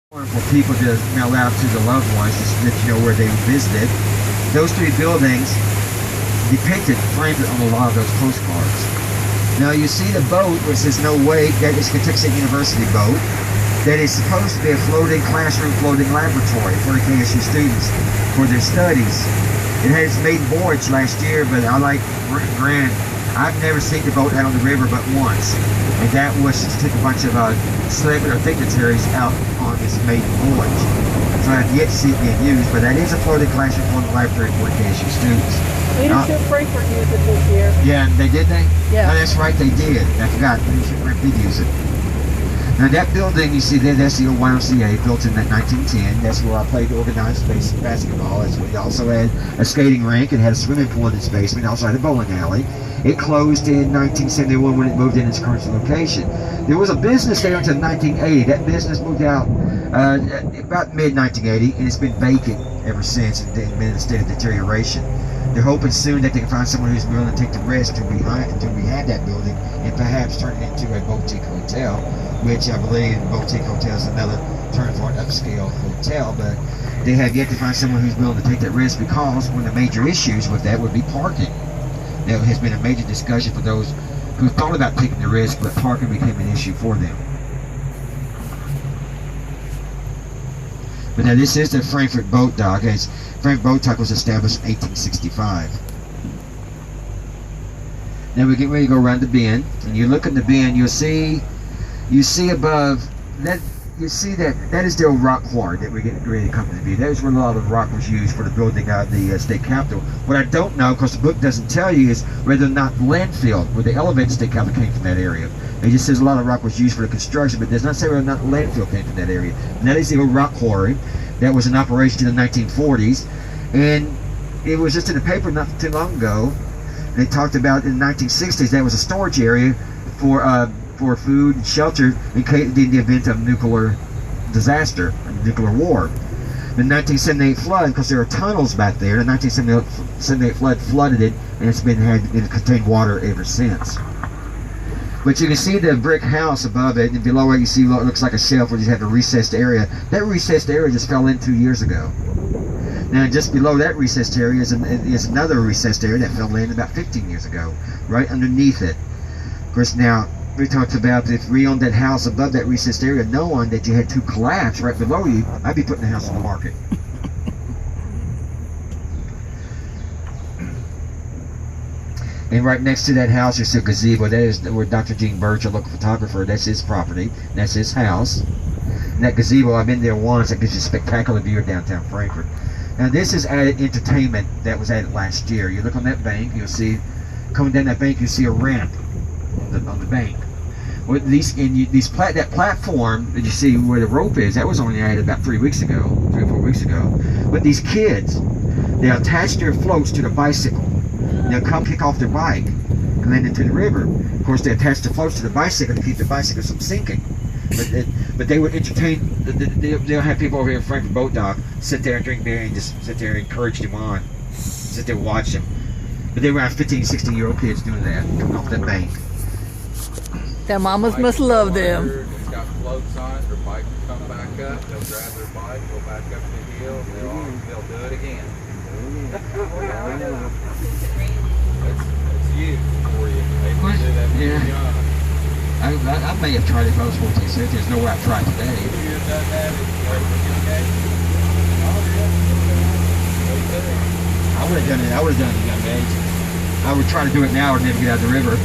For people to mail out to the loved ones, just to let you know where they visited. Those three buildings depicted Frankfort on a lot of those postcards. Now you see the boat which says no wait, that is Kentucky State University boat. That is supposed to be a floating classroom, floating laboratory for the KSU students for their studies. It had its maiden voyage last year, but I like Grant. I've never seen the boat out on the river but once, and that was to take a bunch of celebrity or dignitaries out on this maiden voyage. So I have yet to see it being used, but that is a floating classroom floating laboratory for KSU students. Leadership Frankfort used it this year. Yeah, they did they? Yeah. Oh, that's right, they did. I forgot. Leadership Frankfort did use it. Now that building you see there, that's the old YMCA, built in 1910. That's where I played organized basic basketball. We also had a skating rink and had a swimming pool in its basement. Also had a bowling alley. It closed in 1971 when it moved in its current location. There was a business there until 1980. That business moved out about mid-1980, and it's been vacant ever since and been in a state of deterioration. They're hoping soon that they can find someone who's willing to take the risk to rehab that building and perhaps turn it into a boutique hotel, which I believe boutique hotel is another term for an upscale hotel, but they have yet to find someone who's willing to take that risk, because one of the major issues with that would be parking. There has been a major discussion for those who thought about taking the risk, but parking became an issue for them. But now this is the Frankfort Boat Dock. Frankfort Boat Dock was established in 1865. Now we get ready to go around the bend, and you look at the bend, you see above that. You see that is the old rock quarry that we get ready to come to view. That is where a lot of the rock was used for the building of the state capitol. What I don't know, because the book doesn't tell you, is whether or not the landfill, where the elevated state capitol, came from that area. It just says a lot of rock was used for the construction, but it does not say whether or not the landfill came from that area. And that is the old rock quarry that was in operation in the 1940s, and it was just in the paper not too long ago. They talked about in the 1960s that was a storage area for food and shelter in the event of nuclear disaster, nuclear war. The 1978 flood, because there are tunnels back there, the 1978 flood flooded it, and it contained water ever since. But you can see the brick house above it, and below it you see what looks like a shelf where you have a recessed area. That recessed area just fell in 2 years ago. Now just below that recessed area is another recessed area that fell in about 15 years ago, right underneath it. Of course, now we talked about if we owned that house above that recessed area, knowing that you had two collapse right below you, I'd be putting the house on the market. And right next to that house, there's a gazebo. That is where Dr. Gene Birch, a local photographer, that's his property. That's his house. And that gazebo, I've been there once. That gives you a spectacular view of downtown Frankfort. Now this is added entertainment that was added last year. You look on that bank, you'll see, coming down that bank, you see a ramp on the bank. Well, that platform that you see where the rope is, that was only added about 3 or 4 weeks ago. But these kids, they attach their floats to the bicycle. They'll come kick off their bike and land into the river. Of course, they attach the floats to the bicycle to keep the bicycle from sinking. But they would entertain. They'll have people over here in Frankfort Boat Dock sit there and drink beer and just sit there and encourage them on. Sit there and watch them. But they were around 15, 16-year-old kids doing that, coming off that bank. Their mamas must love them. It's got floats on it. Their bike will come back up. They'll grab their bike, go back up the hill, and they'll do it again. It's you for you. They can do that when you're young. I may have tried it if I was 14, so there's no way I've tried today. You've done that. I would have done it. I would have done it at a young age. I would try to do it now or never get out of the river.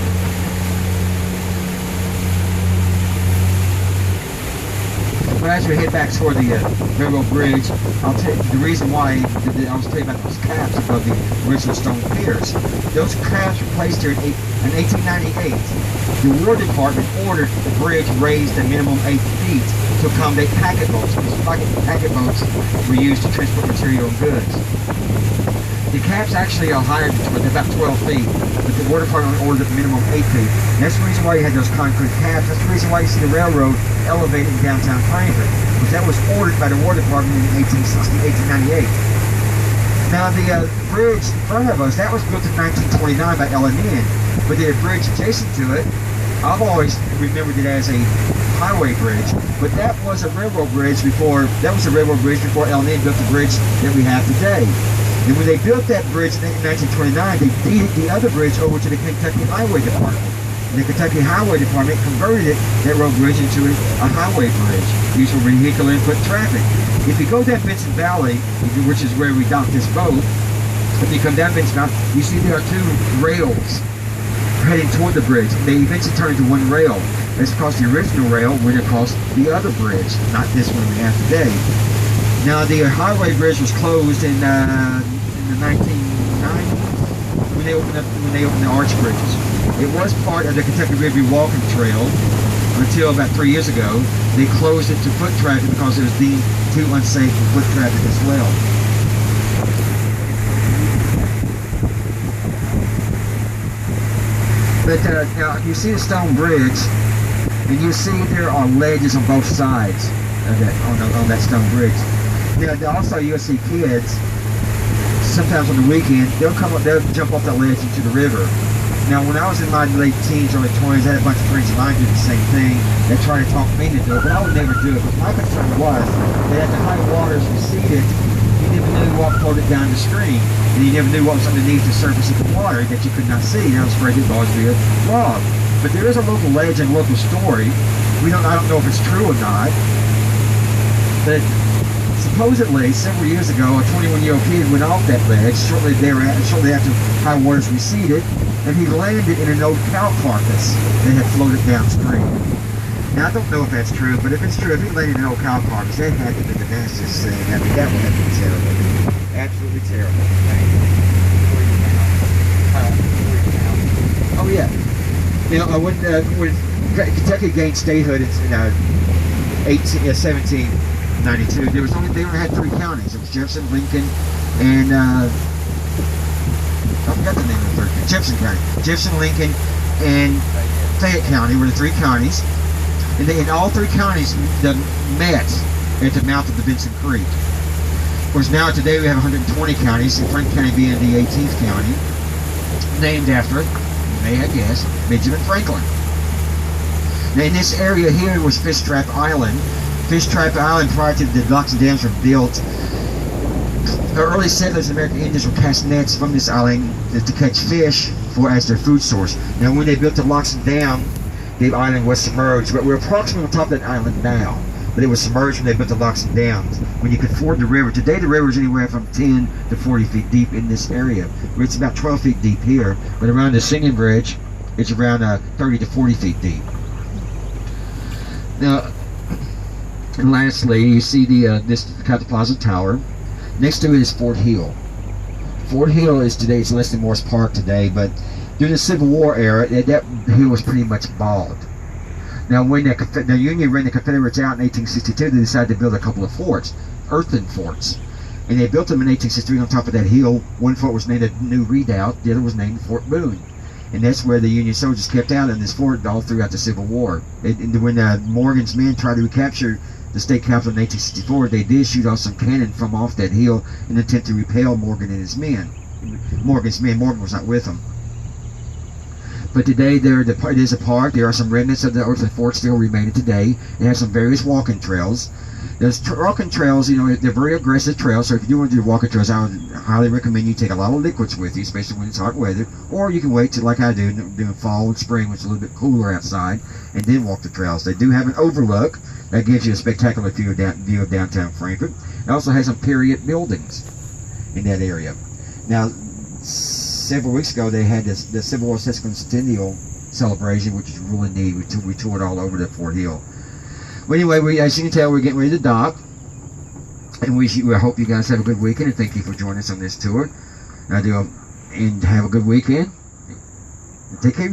But as we head back toward the railroad bridge, I'll tell you the reason why I was telling you about those caps above the original stone piers. Those caps were placed here in 1898. The War Department ordered the bridge raised a minimum 8 feet to accommodate packet boats. These packet boats were used to transport material and goods. The caps actually are higher than about 12 feet, but the War Department ordered a minimum 8 feet. And that's the reason why you had those concrete caps. That's the reason why you see the railroad elevated in downtown Frankfort, because that was ordered by the War Department in 1898. Now the bridge in front of us, that was built in 1929 by Inman, but the bridge adjacent to it I've always remembered it as a highway bridge, but that was a railroad bridge before. That was a railroad bridge before L&N built the bridge that we have today. And when they built that bridge in 1929, they deeded the other bridge over to the Kentucky Highway Department. And the Kentucky Highway Department converted that road bridge into a highway bridge, used for vehicular and foot traffic. If you go down Benson Valley, which is where we docked this boat, if you come down Benson Valley, you see there are two rails heading toward the bridge. They eventually turn into one rail. That's because the original rail went across the other bridge, not this one we have today. Now the highway bridge was closed in the 1990s when they opened the arch bridges. It was part of the Kentucky River Walking Trail until about 3 years ago. They closed it to foot traffic because it was deemed too unsafe for foot traffic as well. But now you see the stone bridge, and you see there are ledges on both sides of that on that stone bridge. Now also you'll see kids sometimes on the weekend, they'll jump off that ledge into the river. Now when I was in my late teens, early 20s, I had a bunch of friends of mine do the same thing. They try to talk me into it, but I would never do it. But my concern was that as the high waters receded, you never knew what floated down the stream, and you never knew what was underneath the surface of the water that you could not see. And I was afraid it would always be a log. But there is a local legend, local story. I don't know if it's true or not, but supposedly, several years ago, a 21-year-old kid went off that ledge shortly after high waters receded, and he landed in an old cow carcass that had floated downstream. Now, I don't know if that's true, but if it's true, if he landed in an old cow carcass, that had to be the nastiest thing. I mean, that would have been terrible. Absolutely terrible. Oh, yeah. You know, when Kentucky gained statehood in 1792, they only had 3 counties. It was Jefferson, Lincoln, and I forgot the name of the third. Jefferson County. Jefferson, Lincoln, and Fayette County were the 3 counties, and in all 3 counties met at the mouth of the Benson Creek. Of course, now today we have 120 counties, and Franklin County being the 18th county, named after, you may have guessed, Benjamin Franklin. Now, in this area here was Fish Trap Island. Fish Trap Island, prior to the locks and dams were built, the early settlers and American Indians would cast nets from this island to catch fish as their food source. Now, when they built the locks and dam, the island was submerged. But we're approximately on top of that island now. But it was submerged when they built the locks and dams, when you could ford the river. Today, the river is anywhere from 10 to 40 feet deep in this area. It's about 12 feet deep here, but around the Singing Bridge, it's around 30 to 40 feet deep. Now, and lastly, you see this Capitol Plaza Tower. Next to it is Fort Hill. Fort Hill is Leslie Morris Park today, but during the Civil War era, that hill was pretty much bald. Now, when the Union ran the Confederates out in 1862, they decided to build a couple of forts, earthen forts. And they built them in 1863 on top of that hill. One fort was named a New Redoubt, the other was named Fort Boone. And that's where the Union soldiers kept out in this fort all throughout the Civil War. And when Morgan's men tried to recapture the state capital in 1864, they did shoot off some cannon from off that hill in an attempt to repel Morgan and his men. Morgan was not with them. But today it is a park. There are some remnants of the earthen fort still remaining today. It has some various walking trails. Those walking trails, they're very aggressive trails, so if you do want to do walking trails, I would highly recommend you take a lot of liquids with you, especially when it's hot weather, or you can wait till, like I do, during fall and spring, when it's a little bit cooler outside, and then walk the trails. They do have an overlook that gives you a spectacular view of downtown Frankfort. It also has some period buildings in that area. Now, several weeks ago, they had the Civil War sesquicentennial celebration, which is really neat. We toured all over the Fort Hill. Well, anyway, as you can tell, we're getting ready to dock, and we hope you guys have a good weekend, and thank you for joining us on this tour. And have a good weekend. Take care.